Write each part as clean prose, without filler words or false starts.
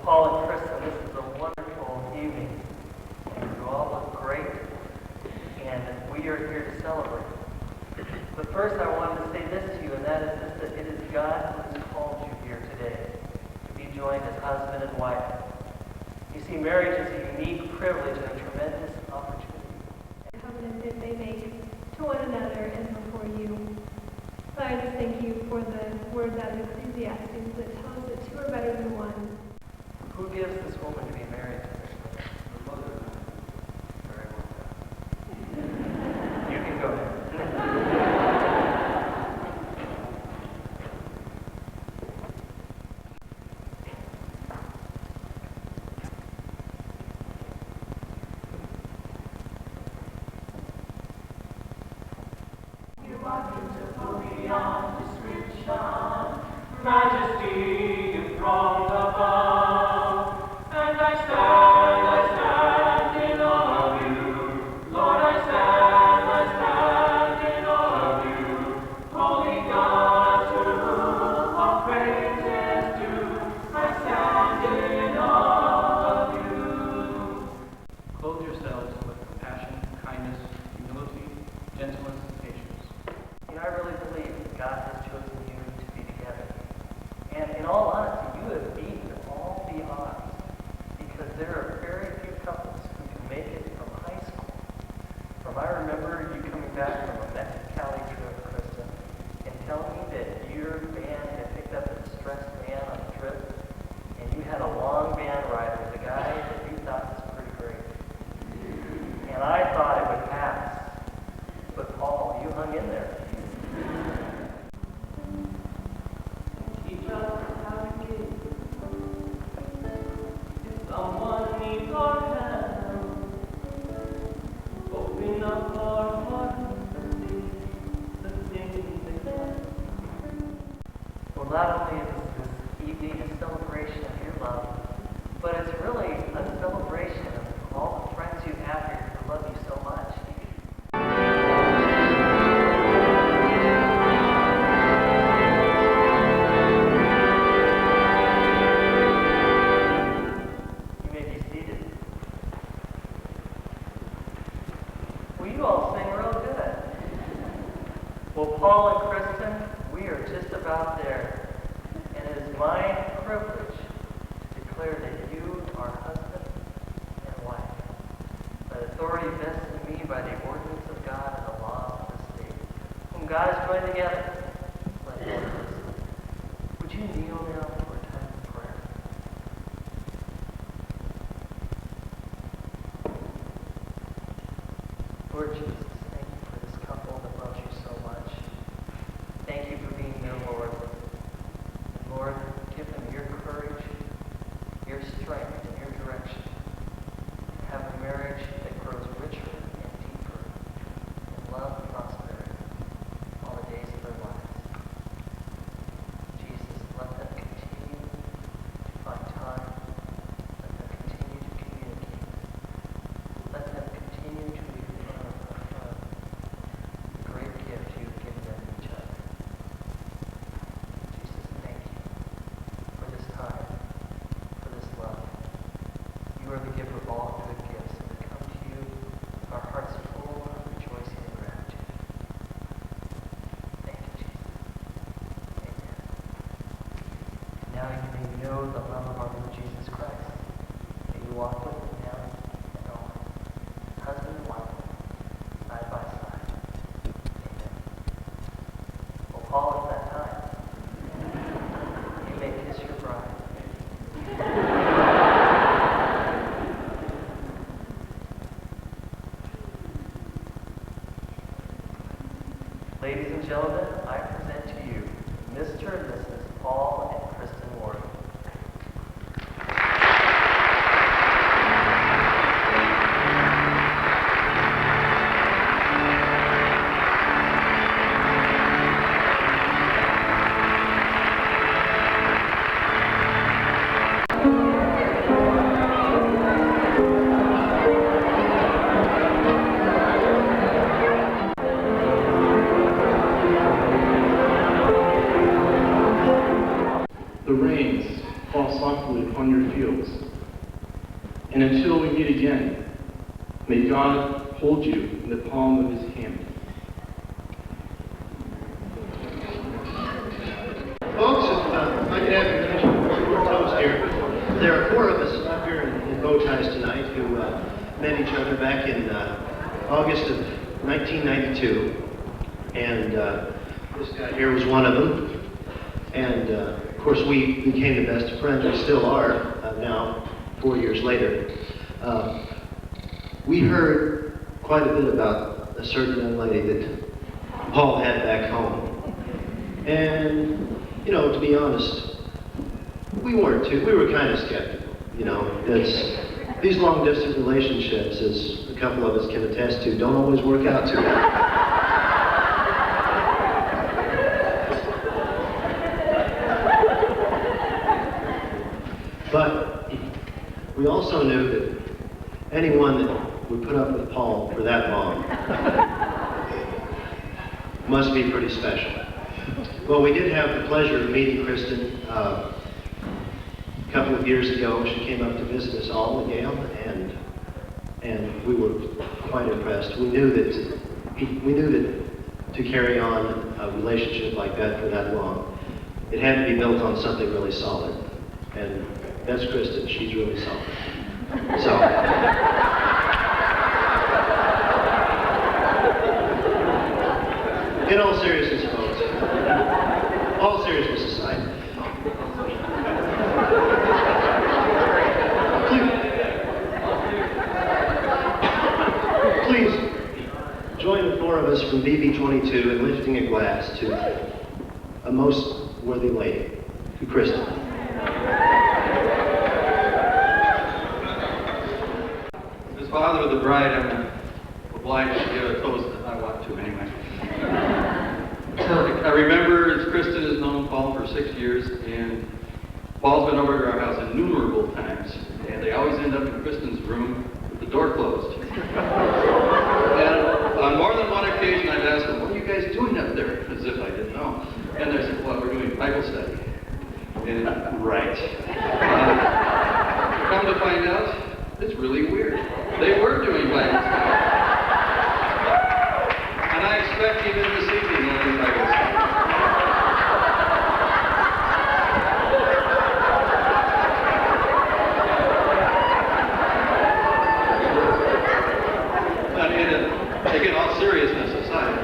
Paul and Kristen, this is a wonderful evening. You all look great, and we are here to celebrate. But first I wanted to say this to you, and that is this, that it is God who has called you here today to be joined as husband and wife. You see, marriage is a unique privilege and a tremendous opportunity. The covenant that they make to one another and before you. But I just thank you for the words out of Ecclesiastes that tell us that two are better than one. Who gives this woman to be married to this man? Her mother. Very well done. You can go ahead. You are beautiful beyond description, majesty enthroned above, and I stand in awe of you. Lord, I stand in awe of you. Holy God, to whom all praise is due, I stand in awe of you. Clothe yourselves with compassion, kindness, humility, gentleness, and patience. You know, I really believe that God has chosen you to be together. And in all honesty, you have beaten all the odds, because there are very few couples who can make it from high school. I remember you coming back from a Mexicali trip, Kristen, and telling me that your band had picked up a distressed man on a trip, and you had a long band ride with a guy that you thought was pretty great. And I thought it would pass. But Paul, you hung in there. Teach us how to give. If someone needs our help, open up our hearts and see the things they can. Well, not only is this evening a celebration of your love, but it's really a celebration of all the friends you have here who love you so much. You may be seated. Well, you all sing real good. Well, Paul and Kristen, we are just about there. And it is my privilege to declare that you are husband and wife. That authority vested in me by the ordinance of God and the law of the state, whom God has joined together. Let us listen. Would you kneel now for a time of prayer? Lord Jesus, thank you for this couple that loves you so much. Thank you for being their Lord. And Lord, give them your courage, your strength, and your direction. Have a marriage that grows richer and deeper in love and prosperity all the days of their lives. Jesus, let them continue to find time. Let them continue to communicate. Let them continue to be affirm the great gift you've given them each other. Jesus, thank you for this time, for this love. You are the giver of all good gifts, and we come to you with our hearts full of rejoicing and gratitude. Thank you, Jesus. Amen. Now you may know the love of our Lord Jesus Christ. May you walk with him now and always, husband and wife, side by side. Amen. Well, Paul, it's that time. You may kiss your bride. Ladies and gentlemen, I present to you Mr. and Mrs. Paul and Kristen Ward. thoughtfully upon your fields. And until we meet again, may God hold you in the palm of his hand. Folks, if I could have your attention before we're closed here. There are 4 of us up here in bow ties tonight who met each other back in August of 1992. And this guy here was one of them. And of course, we became the best of friends. We still are now, 4 years later. We heard quite a bit about a certain young lady that Paul had back home. And, you know, to be honest, we weren't too. We were kind of skeptical. You know, these long-distance relationships, as a couple of us can attest to, don't always work out too well. But we also knew that anyone that would put up with Paul for that long must be pretty special. Well, we did have the pleasure of meeting Kristen a couple of years ago. She came up to visit us all in Yale, and we were quite impressed. We knew that to carry on a relationship like that for that long, it had to be built on something really solid. And that's Kristen. She's really solid. So, in all seriousness, folks, all seriousness aside, please join the 4 of us from BB22 in lifting a glass to a most worthy lady, to Kristen. As father of the bride, I'm obliged to give a toast. I want to anyway. I remember as Kristen has known Paul for 6 years, and Paul's been over to our house innumerable times, and they always end up in Kristen's room with the door closed. And on more than one occasion, I've asked them, "What are you guys doing up there?" As if I didn't know. And they said, "Well, we're doing Bible study." And right. Come to find out, it's really weird. They were doing Bible study. And I expect even this evening they'll do Bible study. Again, all seriousness aside,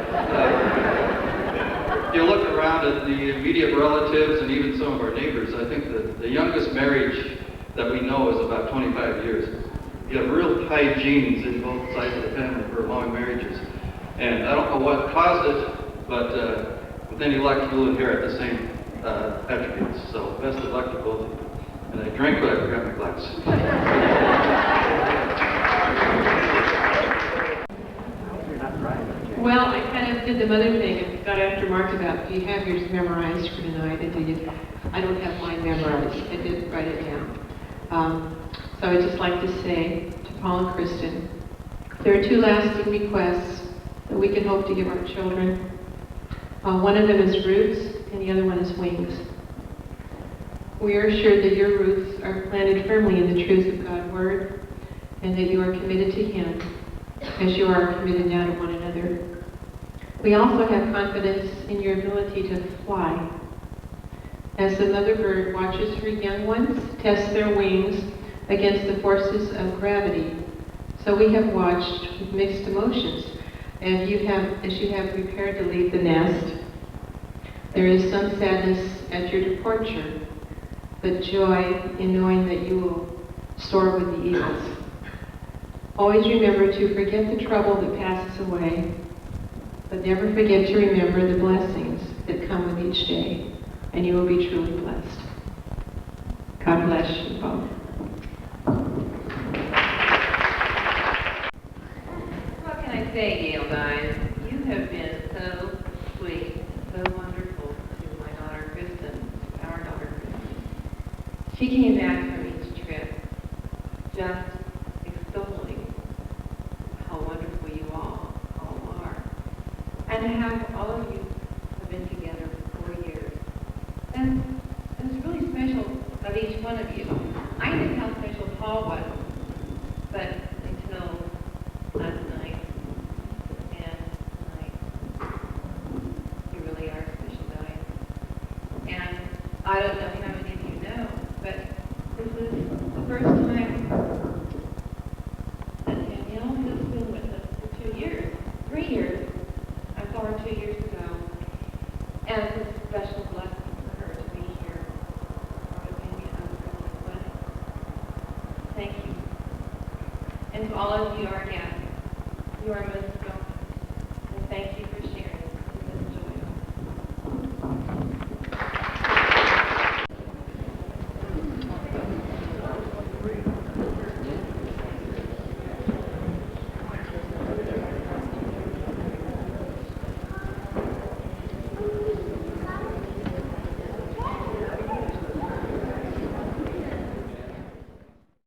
you look around at the immediate relatives and even some of our neighbors, I think that the youngest marriage that we know is about 25 years. You have real high genes in both sides of the family for long marriages. And I don't know what caused it, but with any luck, you'll inherit the same attributes. So best of luck to both of you. And I drank, but I forgot my glass. Well, I kind of did the mother thing and got after Mark about, do you have yours memorized for tonight? And do you? I don't have mine memorized. I didn't write it down. So I'd just like to say to Paul and Kristen, there are 2 lasting requests that we can hope to give our children. One of them is roots, and the other one is wings. We are assured that your roots are planted firmly in the truths of God's Word, and that you are committed to Him, as you are committed now to one another. We also have confidence in your ability to fly. As the mother bird watches her young ones test their wings against the forces of gravity, so we have watched with mixed emotions as you have prepared to leave the nest. There is some sadness at your departure, but joy in knowing that you will soar with the eagles. Always remember to forget the trouble that passes away, but never forget to remember the blessings that come with each day, and you will be truly blessed. God bless you both. What can I say, Yale guys? You have been so sweet, so wonderful to my daughter Kristen, our daughter Kristen. She came back from each trip just extolling how wonderful you all are. And to have all of you have been together for 4 years. And it's really special of each one of you Paul was, but until last night and tonight, you really are a special guy. And I don't know how many of you know, but this is the first time that Danielle has been with us for 2 years, 3 years. I saw her 2 years ago, and it's a special blessing for her to be here, part of being a Christmas wedding. Thank you. And to all of you, our guests, you are most